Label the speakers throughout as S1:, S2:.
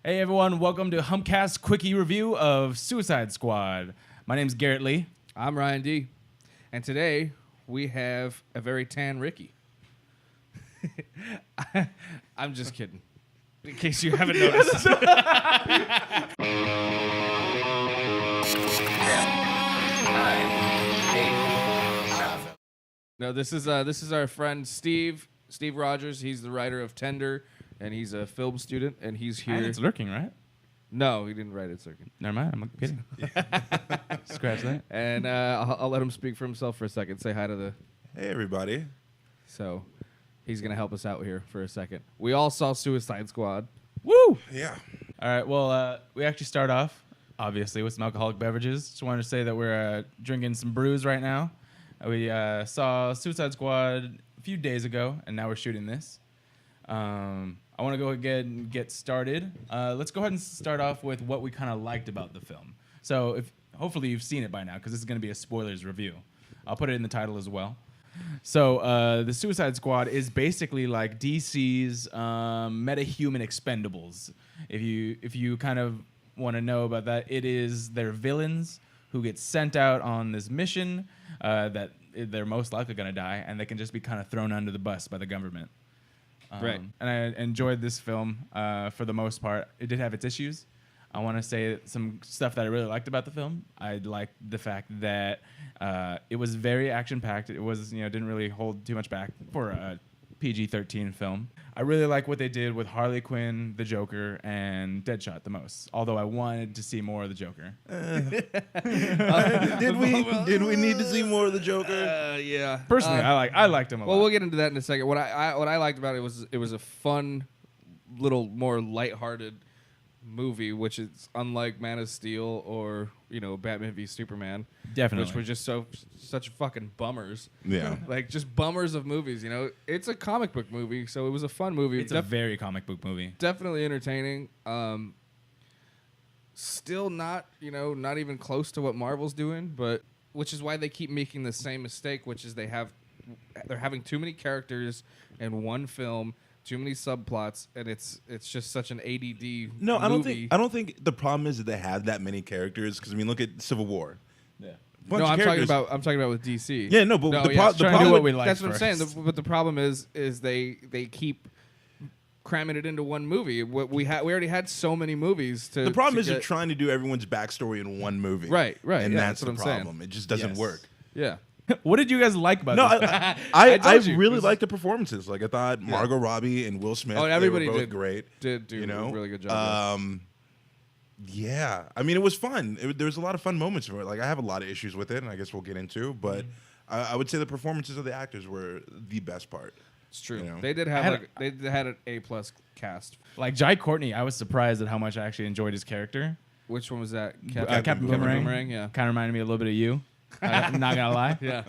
S1: Hey everyone, welcome to Humpcast Quickie review of Suicide Squad. My name's Garrett Lee.
S2: I'm Ryan D. And today we have a very tan Ricky. I'm just kidding. In case you haven't noticed. No, this is our friend Steve Rodgers. He's the writer of Tender, and he's a film student, and he's here.
S1: And it's lurking, right?
S2: No, he didn't write it, Circuit.
S1: Never mind, I'm kidding. Scratch that.
S2: And I'll let him speak for himself for a second. Say hi to the...
S3: Hey, everybody.
S2: So, he's going to help us out here for a second. We all saw Suicide Squad.
S1: Woo!
S3: Yeah.
S1: All right, well, we actually start off, obviously, with some alcoholic beverages. Just wanted to say that we're drinking some brews right now. We saw Suicide Squad a few days ago, and now we're shooting this. I want to go ahead and get started. Let's go ahead and start off with what we kind of liked about the film. So hopefully you've seen it by now, because this is going to be a spoilers review. I'll put it in the title as well. So the Suicide Squad is basically like DC's meta-human Expendables. If you kind of want to know about that, it is their villains who get sent out on this mission that they're most likely going to die, and they can just be kind of thrown under the bus by the government.
S2: Right.
S1: And I enjoyed this film for the most part. It did have its issues. I want to say some stuff that I really liked about the film. I liked the fact that it was very action-packed. It was, didn't really hold too much back for a PG-13 film. I really like what they did with Harley Quinn, the Joker, and Deadshot the most. Although I wanted to see more of the Joker.
S3: Did we need to see more of the Joker?
S2: Yeah.
S1: Personally, I liked him a lot.
S2: Well, we'll get into that in a second. What I liked about it was a fun, little more lighthearted movie, which is unlike Man of Steel or Batman v Superman.
S1: Definitely.
S2: Which were just such fucking bummers.
S3: Yeah.
S2: Like just bummers of movies. It's a comic book movie, so it was a fun movie.
S1: It's a very comic book movie.
S2: Definitely entertaining. Still not not even close to what Marvel's doing, but which is why they keep making the same mistake, which is they're having too many characters in one film. Too many subplots, and it's just such an ADD.
S3: No,
S2: movie.
S3: I don't think the problem is that they have that many characters. Because look at Civil War.
S1: Yeah.
S2: No, I'm talking about with DC.
S3: Yeah, no, but the
S1: trying to do
S3: problem.
S1: what we like
S2: That's what I'm
S1: first.
S2: saying. But the problem is they keep cramming it into one movie. We already had so many movies to.
S3: The problem is
S2: they're
S3: they're trying to do everyone's backstory in one movie.
S2: Right,
S3: and
S2: yeah,
S3: that's
S2: that's what
S3: the
S2: I'm
S3: problem.
S2: saying.
S3: It just doesn't
S1: Yes.
S3: work.
S2: Yeah.
S1: What did you guys like about
S3: No,
S1: this?
S3: I
S2: told you.
S3: really liked the performances. Like I thought Margot Robbie and Will Smith.
S2: Oh, and everybody
S3: they were both
S2: did
S3: great.
S2: Did do a really good job.
S3: Yeah, I mean it was fun. There was a lot of fun moments for it. Like I have a lot of issues with it, and I guess we'll get into. But I would say the performances of the actors were the best part.
S2: It's true.
S3: You know?
S2: They did have they had an A+ cast.
S1: Like Jai Courtney, I was surprised at how much I actually enjoyed his character.
S2: Which one was that?
S1: Captain Boomerang.
S2: Yeah.
S1: Kind of reminded me a little bit of you. I'm not gonna lie.
S2: Yeah.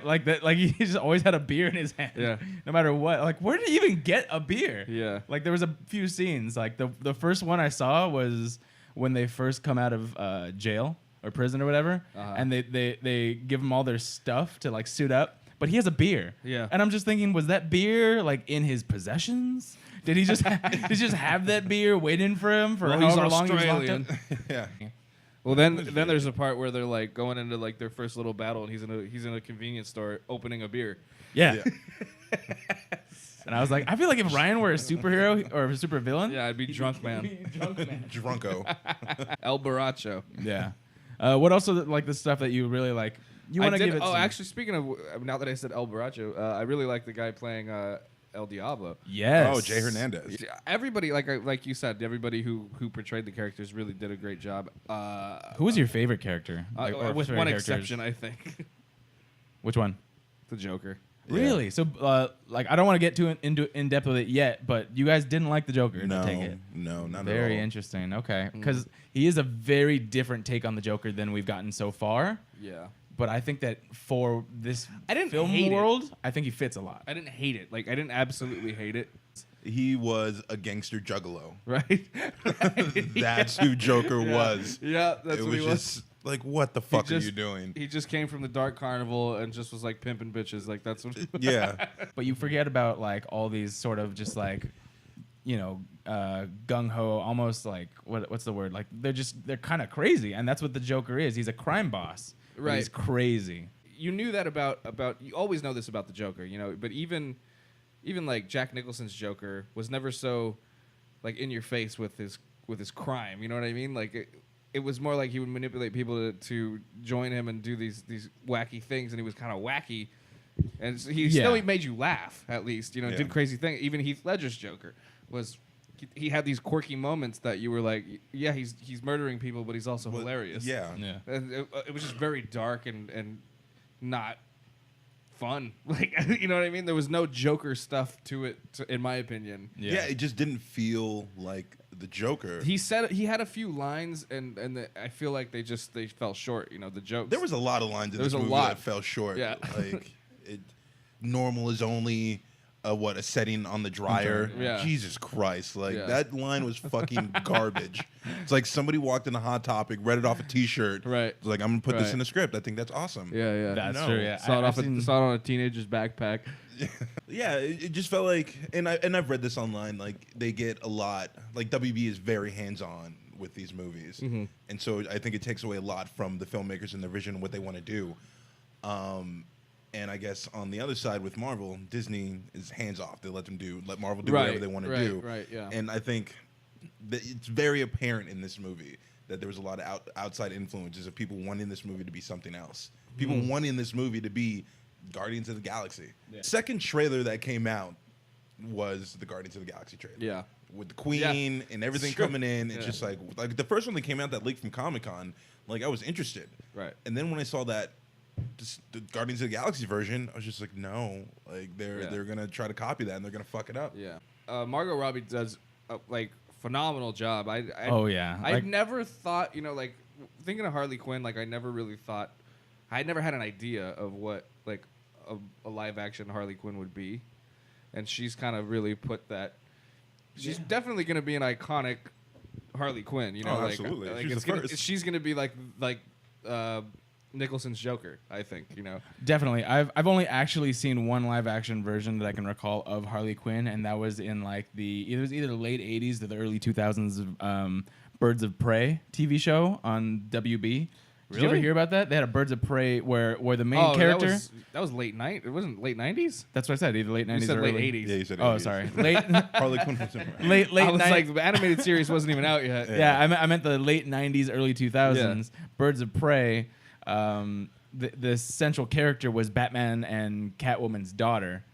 S1: Like that. Like he just always had a beer in his hand.
S2: Yeah.
S1: No matter what. Like where did he even get a beer?
S2: Yeah.
S1: Like there was a few scenes. Like the first one I saw was when they first come out of jail or prison or whatever, and they give him all their stuff to like suit up. But he has a beer.
S2: Yeah.
S1: And I'm just thinking, was that beer like in his possessions? Did he just have that beer waiting for him for however long he was locked up?
S3: Yeah.
S2: Well, then there's a part where they're like going into like their first little battle, and he's in a convenience store opening a beer.
S1: Yeah. And I was like, I feel like if Ryan were a superhero or a supervillain,
S2: Yeah, I'd be drunk man.
S1: drunk man.
S3: Drunko.
S2: El Baracho.
S1: Yeah. What also like the stuff that you really like? You want to give it?
S2: Oh,
S1: some-
S2: actually, speaking of now that I said El Baracho, I really like the guy playing El Diablo.
S1: Yes.
S3: Oh, Jay Hernandez.
S2: Everybody, like you said, everybody who portrayed the characters really did a great job.
S1: Who was your favorite character? Or
S2: with
S1: favorite
S2: one
S1: characters?
S2: exception, I think.
S1: Which one?
S2: The Joker.
S1: Really? So, like, I don't want to get too in depth with it yet, but you guys didn't like the Joker.
S3: No,
S1: I take it.
S3: no, not
S1: Very
S3: at all.
S1: interesting. Okay, because he is a very different take on the Joker than we've gotten so far.
S2: Yeah.
S1: But I think that for this
S2: I didn't
S1: film
S2: hate it.
S1: world, I think he fits a lot.
S2: I didn't hate it. Like, I didn't absolutely hate it.
S3: He was a gangster juggalo.
S2: Right?
S3: That's who Joker was.
S2: Yeah, that's
S3: It
S2: what
S3: was
S2: he was.
S3: just like, what the fuck are you doing?
S2: He just came from the dark carnival and just was like pimping bitches. Like that's what.
S3: Yeah.
S1: But you forget about like all these sort of just like gung ho, almost like what's the word? Like they're kind of crazy, and that's what the Joker is. He's a crime boss.
S2: Right.
S1: He's crazy.
S2: You knew that about you always know this about the Joker, but even like Jack Nicholson's Joker was never so like in your face with his crime. You know what I mean? Like it was more like he would manipulate people to join him and do these wacky things, and he was kind of wacky. And so he still made you laugh, at least. Did crazy things. Even Heath Ledger's Joker was, he had these quirky moments that you were like, yeah, he's murdering people, but he's also hilarious.
S3: Yeah.
S2: And it was just very dark and not fun. Like, you know what I mean? There was no Joker stuff to it, in my opinion.
S3: Yeah, it just didn't feel like the Joker.
S2: He had a few lines, and I feel like they fell short. The jokes.
S3: There was a lot of lines in this movie that fell short.
S2: Yeah.
S3: Like, normal is only a setting on the dryer.
S2: Yeah.
S3: Jesus Christ. Like, that line was fucking garbage. It's like somebody walked in a Hot Topic, read it off a T-shirt.
S2: Right.
S3: It's like, I'm going to put this in the script. I think that's awesome.
S2: Yeah.
S1: That's true, yeah.
S2: Saw it on a teenager's backpack.
S3: Yeah, it just felt like, and I've read this online, like, they get a lot, like, WB is very hands-on with these movies.
S2: Mm-hmm.
S3: And so I think it takes away a lot from the filmmakers and their vision and what they want to do. And I guess on the other side with Marvel, Disney is hands off. They let Marvel do whatever they want to do.
S2: Right, yeah.
S3: And I think that it's very apparent in this movie that there was a lot of outside influences of people wanting this movie to be something else. People wanting this movie to be Guardians of the Galaxy. Yeah. Second trailer that came out was the Guardians of the Galaxy trailer.
S2: Yeah.
S3: With the Queen and everything coming in. It's just like the first one that came out that leaked from Comic-Con, like I was interested.
S2: Right.
S3: And then when I saw that the Guardians of the Galaxy version, I was just like, no, like they're gonna try to copy that and they're gonna fuck it up.
S2: Yeah. Margot Robbie does phenomenal job. I never thought, like thinking of Harley Quinn, like I never had an idea of what like a live action Harley Quinn would be, and she's kind of really put that. She's definitely gonna be an iconic Harley Quinn.
S3: Absolutely.
S2: She's gonna be like Nicholson's Joker, I think,
S1: Definitely. I've only actually seen one live action version that I can recall of Harley Quinn, and that was in like it was either the late 80s or the early 2000s Birds of Prey TV show on WB. Did you ever hear about that? They had a Birds of Prey where the main character.
S2: That was late night. It wasn't late 90s.
S1: That's what I said. Either late 90s or
S2: late
S1: early
S2: 80s.
S3: Yeah, you said 80s.
S1: Oh, sorry. Late
S3: Harley Quinn was in
S1: late
S2: I was
S1: 90s.
S2: like, the animated series wasn't even out yet.
S1: Yeah, I meant the late 90s, early 2000s. Birds of Prey. The central character was Batman and Catwoman's daughter,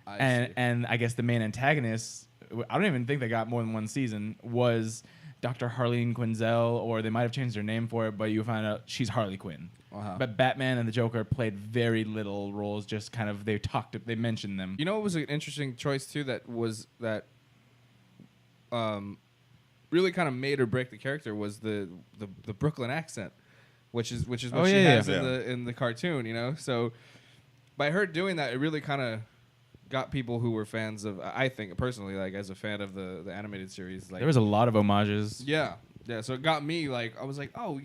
S1: and I guess the main antagonist, I don't even think they got more than one season, was Dr. Harleen Quinzel, or they might have changed their name for it, but you find out she's Harley Quinn.
S2: Uh-huh.
S1: But Batman and the Joker played very little roles, just kind of they mentioned them.
S2: You know what was an interesting choice too that really kind of made or break the character was the Brooklyn accent. Which is what she has in the cartoon, So by her doing that, it really kind of got people who were fans of. I think personally, like as a fan of the animated series, like
S1: there was a lot of homages.
S2: Yeah. So it got me like I was like, oh,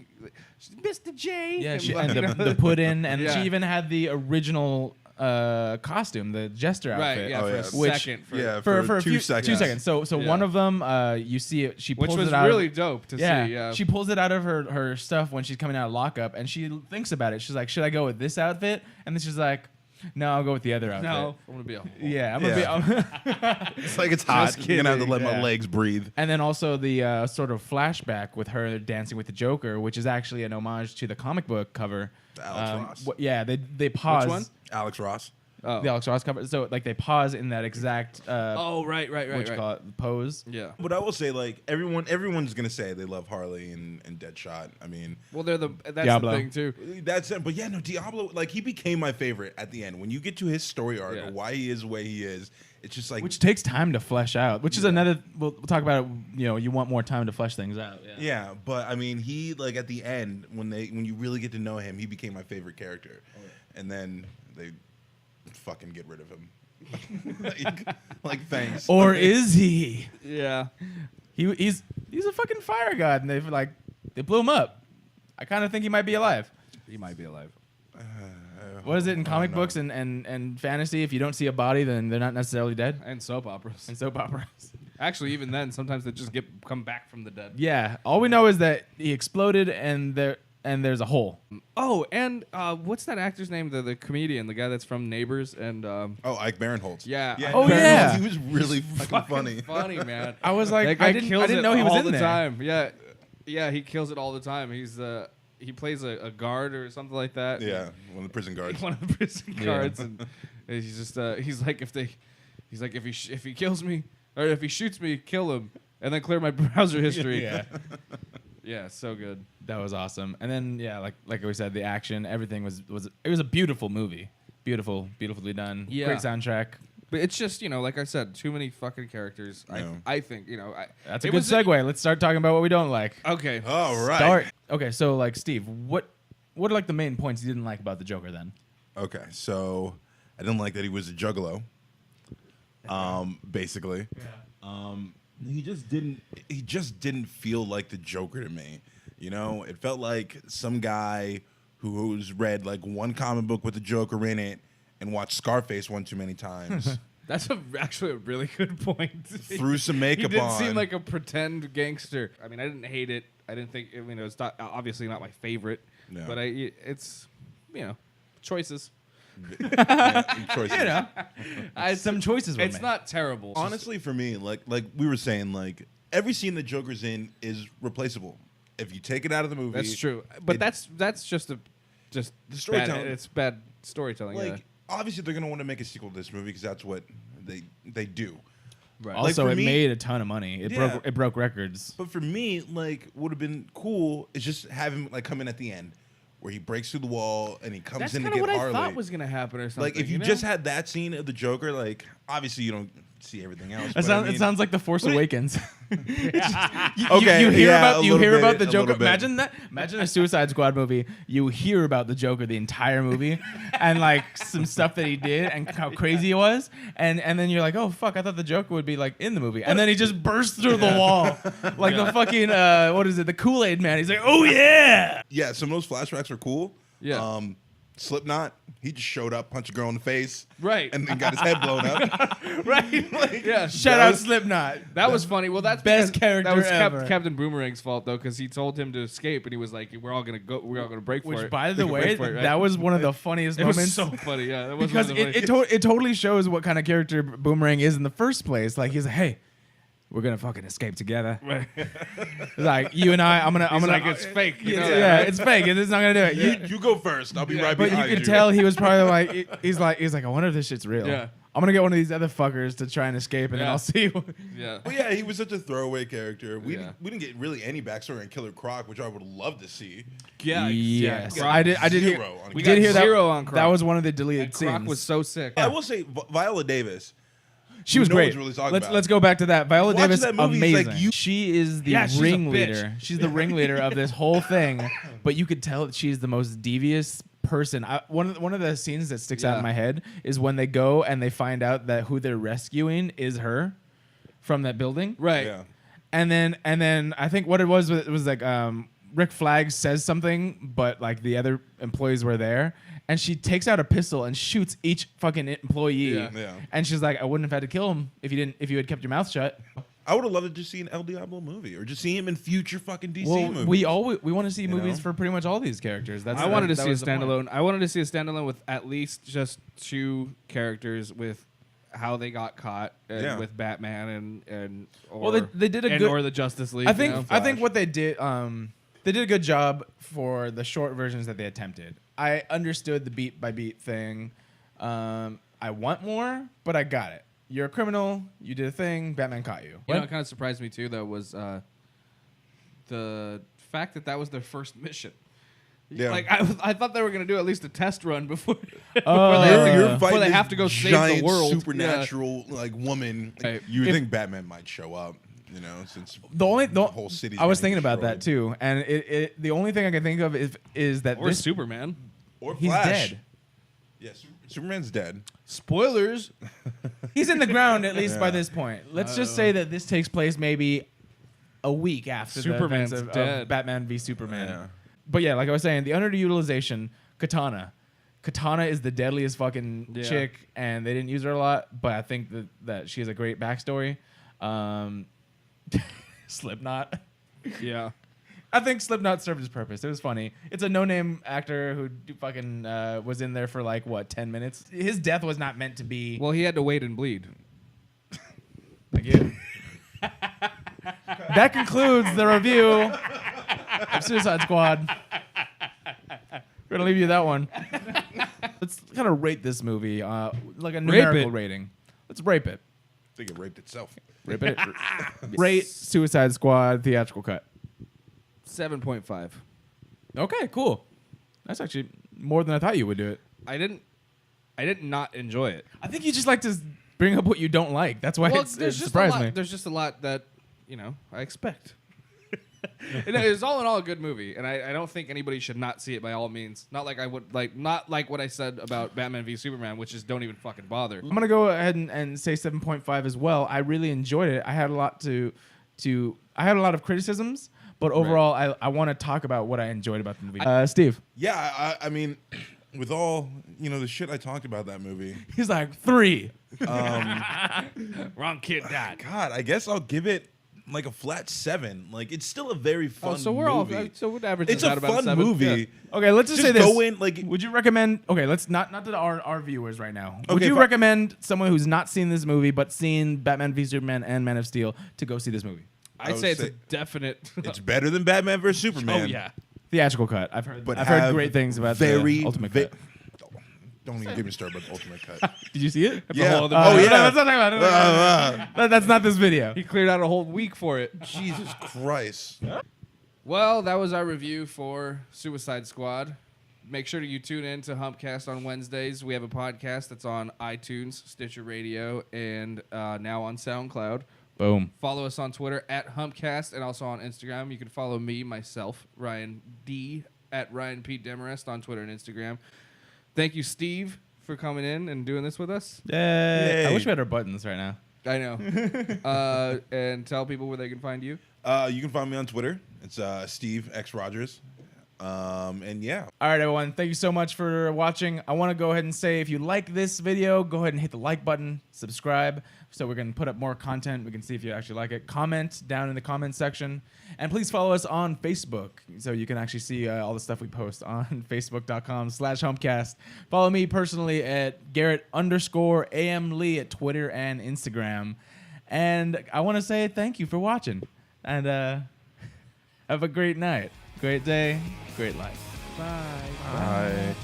S2: Mr. J.
S1: Yeah, and the put in, and she even had the original costume, the jester outfit.
S2: Right. Yeah. For a second.
S3: For 2 seconds.
S1: 2 seconds. So one of them, you see it. She pulls
S2: which was
S1: it out
S2: really dope to see. Yeah.
S1: She pulls it out of her stuff when she's coming out of lockup, and she thinks about it. She's like, should I go with this outfit? And then she's like, no, I'll go with the other outfit.
S2: No, I'm gonna be a whore.
S1: Yeah, I'm gonna be.
S3: It's like it's hot. I'm gonna have to let my legs breathe.
S1: And then also the sort of flashback with her dancing with the Joker, which is actually an homage to the comic book cover.
S3: Alex Ross.
S1: They pause.
S2: Which one?
S3: Alex Ross.
S2: Oh.
S1: The Alex Ross cover. So like they pause in that exact.
S2: Right.
S1: What you call it? Pose.
S2: Yeah.
S3: But I will say, like everyone's gonna say they love Harley and Deadshot. I mean,
S2: well, that's
S1: Diablo.
S2: the thing too.
S3: That's it. But yeah, no, Diablo. Like he became my favorite at the end. When you get to his story arc or why he is the way he is, it's just like
S1: which takes time to flesh out. Which is another. We'll talk about it. You want more time to flesh things out.
S3: Yeah, but I mean, he like at the end when you really get to know him, he became my favorite character, and then they fucking get rid of him. like thanks.
S1: Or is he?
S2: Yeah.
S1: He's a fucking fire god, and they blew him up. I kind of think he might be alive.
S2: He might be alive.
S1: What is it in comic books and fantasy? If you don't see a body, then they're not necessarily dead.
S2: And soap operas.
S1: And soap operas.
S2: Actually, even then, sometimes they just come back from the dead.
S1: Yeah. All we know is that he exploded and there's a hole.
S2: Oh, and what's that actor's name? The comedian, the guy that's from Neighbors, and
S3: Ike Barinholtz.
S2: yeah.
S1: Oh, yeah.
S3: He was really fucking funny.
S2: Funny, man.
S1: I was like,
S2: That guy
S1: I didn't
S2: kills
S1: know
S2: it
S1: he was
S2: all
S1: in
S2: the
S1: there.
S2: time. Yeah, he kills it all the time. He plays a guard or something like that.
S3: Yeah, one of the prison guards.
S2: One of the prison guards, and he's just if he kills me or if he shoots me, kill him, and then clear my browser history.
S1: Yeah.
S2: Yeah, so good.
S1: That was awesome. And then like we said, the action, everything was a beautiful movie. Beautifully done.
S2: Yeah.
S1: Great soundtrack.
S2: But it's just, like I said, too many fucking characters.
S3: Yeah.
S2: I think,
S1: That's a good segue. Let's start talking about what we don't like.
S2: Okay.
S3: All right.
S1: Start. Okay, so like Steve, what are like the main points you didn't like about the Joker then?
S3: Okay, so I didn't like that he was a juggalo. Basically. Yeah. He just didn't feel like the Joker to me. It felt like some guy who's read like one comic book with the Joker in it and watched Scarface one too many times.
S2: That's actually a really good point.
S3: Threw some makeup
S2: he didn't
S3: on.
S2: seem like a pretend gangster. I mean, I didn't hate it. I didn't think. It's not obviously not my favorite.
S3: No.
S2: But it's choices.
S3: Choices.
S1: Some choices were
S2: It's
S1: made.
S2: not terrible.
S3: Honestly, for me, like we were saying, like every scene the Joker's in is replaceable. If you take it out of the movie,
S2: That's true. But that's just the
S3: storytelling.
S2: It's bad storytelling.
S3: like obviously they're gonna want to make a sequel to this movie because that's what they do.
S2: Right.
S1: Also,
S3: for
S1: it
S3: me-
S1: made a ton of money.
S3: Yeah.
S1: It broke records.
S3: But for me, like would have been cool is just have him like come in at the end where he breaks through the wall and he comes
S2: That's
S3: in to
S2: kind of
S3: get
S2: what
S3: Harley.
S2: I thought was gonna happen or something.
S3: Like if you just had that scene of the Joker, like obviously you don't see everything else.
S1: It
S3: but
S1: sounds,
S3: I mean,
S1: it sounds like The Force Awakens.
S3: Okay,
S1: you hear
S3: yeah,
S1: about the
S3: a
S1: Joker.
S3: little bit.
S1: Imagine that. Imagine a Suicide Squad movie. You hear about the Joker the entire movie, and like some stuff that he did and how crazy he was, and then you're like, oh fuck, I thought the Joker would be like in the movie, and then he just bursts through the wall like the fucking what is it? The Kool-Aid Man. He's like, oh yeah.
S3: Yeah, some of those flashbacks are cool.
S2: Yeah.
S3: Slipknot, he just showed up, punched a girl in the face,
S2: Right.
S3: and then got his head blown up.
S1: Right.
S3: Like,
S2: Yeah.
S1: Shout out Slipknot.
S2: That was funny. Well, that's
S1: Best
S2: because
S1: character
S2: That was
S1: ever.
S2: Captain Boomerang's fault though, because he told him to escape, and he was like, "We're all gonna break for it."
S1: Which, by
S2: We
S1: the
S2: can
S1: way,
S2: break for it, right?
S1: that was one of the funniest
S2: it was
S1: moments.
S2: so funny. Yeah, that was
S1: Because
S2: one of the funniest-
S1: it totally shows what kind of character Boomerang is in the first place. Like he's like, hey, we're gonna fucking escape together.
S2: Right.
S1: Like you and I'm gonna
S2: like, it's fake. You know
S1: yeah,
S2: that,
S1: it's fake. It's not gonna do it.
S3: Yeah, you go first. I'll be right
S1: But you
S3: behind you.
S1: could tell he was probably like he's like I wonder if this shit's real.
S2: Yeah.
S1: I'm gonna get one of these other fuckers to try and escape, and then
S2: Yeah.
S1: I'll see.
S2: Yeah.
S3: Well, yeah, he was such a throwaway character. We
S2: Yeah.
S3: didn't get really any backstory on Killer Croc, which I would love to see.
S2: Yeah.
S1: Yes,
S2: Croc-
S1: I did hear.
S3: Zero on
S2: We
S3: Croc.
S1: Did hear that?
S2: zero on Croc.
S1: That was one of the deleted
S2: Croc
S1: scenes.
S2: was so sick.
S3: I will say, Viola Davis.
S1: She was
S3: no
S1: great.
S3: one's really talking
S1: Let's
S3: about.
S1: let's go back to that. Viola
S3: Watching
S1: Davis,
S3: that movie, it's
S1: amazing.
S3: like
S1: She is the
S2: Yeah, she's a
S1: ringleader.
S2: bitch.
S1: She's the ringleader of this whole thing. But you could tell that she's the most devious person. One of the scenes that sticks out
S2: Yeah.
S1: in my head is when they go and they find out that who they're rescuing is her from that building.
S2: Right.
S3: Yeah.
S1: And then I think what it was like Rick Flag says something, but like the other employees were there, and she takes out a pistol and shoots each fucking employee.
S2: Yeah.
S3: Yeah.
S1: And she's like, I wouldn't have had to kill him if you had kept your mouth shut.
S3: I would have loved to just see an El Diablo movie or just see him in future fucking DC
S1: Well,
S3: movies.
S1: we want to see movies
S3: know?
S1: for pretty much all these characters.
S2: I wanted to
S1: that
S2: see a
S1: was the point.
S2: standalone. I wanted to see a standalone with at least just two characters with how they got caught
S3: Yeah.
S2: with Batman and or
S1: Well, they did a
S2: and
S1: good-
S2: or the Justice League.
S1: I think
S2: you know?
S1: I think what they did a good job for the short versions that they attempted. I understood the beat by beat thing. I want more, but I got it. You're a criminal. You did a thing. Batman caught you.
S2: You know, what kind of surprised me too, though, was the fact that was their first mission.
S3: Yeah.
S2: Like I thought they were gonna do at least a test run before.
S1: Oh,
S3: You're
S2: before
S3: fighting
S2: they
S3: this
S2: have to go save
S3: giant
S2: the world.
S3: supernatural like woman.
S2: Right.
S3: You
S1: If-
S3: think Batman might show up? You know, since
S1: the
S3: whole city's
S1: I was
S3: getting
S1: thinking about that
S3: destroyed.
S1: too, and the only thing I can think of is that
S2: Or
S1: this
S2: Superman.
S3: Or
S1: he's
S3: Flash.
S1: dead.
S3: Yeah, Superman's dead.
S2: Spoilers.
S1: He's in the ground at least by
S3: Yeah.
S1: this point. Let's just say that this takes place maybe a week after
S2: Superman's
S1: the events of
S2: dead.
S1: Batman v Superman.
S3: Yeah.
S1: But yeah, like I was saying, the underutilization, Katana. Katana is the deadliest fucking
S2: Yeah.
S1: chick, and they didn't use her a lot, but I think that she has a great backstory. Slipknot.
S2: Yeah.
S1: I think Slipknot served his purpose. It was funny. It's a no-name actor who fucking was in there for like, what, 10 minutes? His death was not meant to be...
S2: Well, he had to wait and bleed.
S1: Like you. That concludes the review of Suicide Squad. We're going to leave you that one. Let's kind of rate this movie, like a numerical rating. Let's rape it.
S3: I think it raped itself.
S1: Rape it. Rate Suicide Squad theatrical cut.
S2: 7.5.
S1: Okay, cool. That's actually more than I thought you would do it.
S2: I did not enjoy it.
S1: I think you just like to bring up what you don't like. That's why it surprised me.
S2: There's just a lot that, I expect. It's all in all a good movie, and I don't think anybody should not see it by all means. Not like I would not like what I said about Batman v Superman, which is don't even fucking bother.
S1: I'm gonna go ahead and say 7.5 as well. I really enjoyed it. I had a lot I had a lot of criticisms, but overall, I want to talk about what I enjoyed about the movie. Steve.
S3: Yeah, I mean, with all the shit I talked about that movie,
S1: He's like 3.
S2: Wrong kid died.
S3: God, I guess I'll give it like a flat 7. Like, it's still a very fun
S2: So we're
S3: movie.
S2: all so what average
S3: It's
S2: is
S3: a
S2: that about
S3: fun
S2: 7?
S3: movie.
S2: Yeah.
S1: Okay, let's just say
S3: Just
S1: this.
S3: go in like.
S1: Would you recommend? Okay, let's not to our viewers right now. Would
S3: Okay,
S1: you
S3: fine.
S1: recommend someone who's not seen this movie but seen Batman v Superman and Man of Steel to go see this movie?
S2: I'd
S3: would
S2: say it's a
S3: say
S2: definite.
S3: It's better than Batman vs Superman.
S2: Oh yeah.
S1: Theatrical cut. I've heard
S3: But
S1: heard
S3: have
S1: great things about
S3: very
S1: the Ultimate Cut.
S3: Don't even get me started about the Ultimate Cut.
S1: Did you see it?
S2: That's
S3: Yeah.
S2: a whole other
S3: Oh,
S2: movie.
S3: yeah.
S1: Let's not talk about it. That's not this video.
S2: He cleared out a whole week for it.
S3: Jesus Christ.
S2: Well, that was our review for Suicide Squad. Make sure you tune in to Humpcast on Wednesdays. We have a podcast that's on iTunes, Stitcher Radio, and now on SoundCloud.
S1: Boom.
S2: Follow us on Twitter at Humpcast and also on Instagram. You can follow me, myself, Ryan D, at Ryan P. Demarest on Twitter and Instagram. Thank you, Steve, for coming in and doing this with us.
S1: Yay. I
S3: Yay.
S1: wish we had our buttons right now.
S2: I know. And tell people where they can find you.
S3: You can find me on Twitter. It's Steve X Rodgers. And yeah.
S1: All right, everyone. Thank you so much for watching. I want to go ahead and say if you like this video, go ahead and hit the like button, subscribe, so we're going to put up more content. We can see if you actually like it. Comment down in the comment section. And please follow us on Facebook so you can actually see all the stuff we post on facebook.com/Humpcast. Follow me personally at Garrett_AM Lee at Twitter and Instagram. And I want to say thank you for watching. And have a great night. Great day, great life. Bye.
S3: Bye.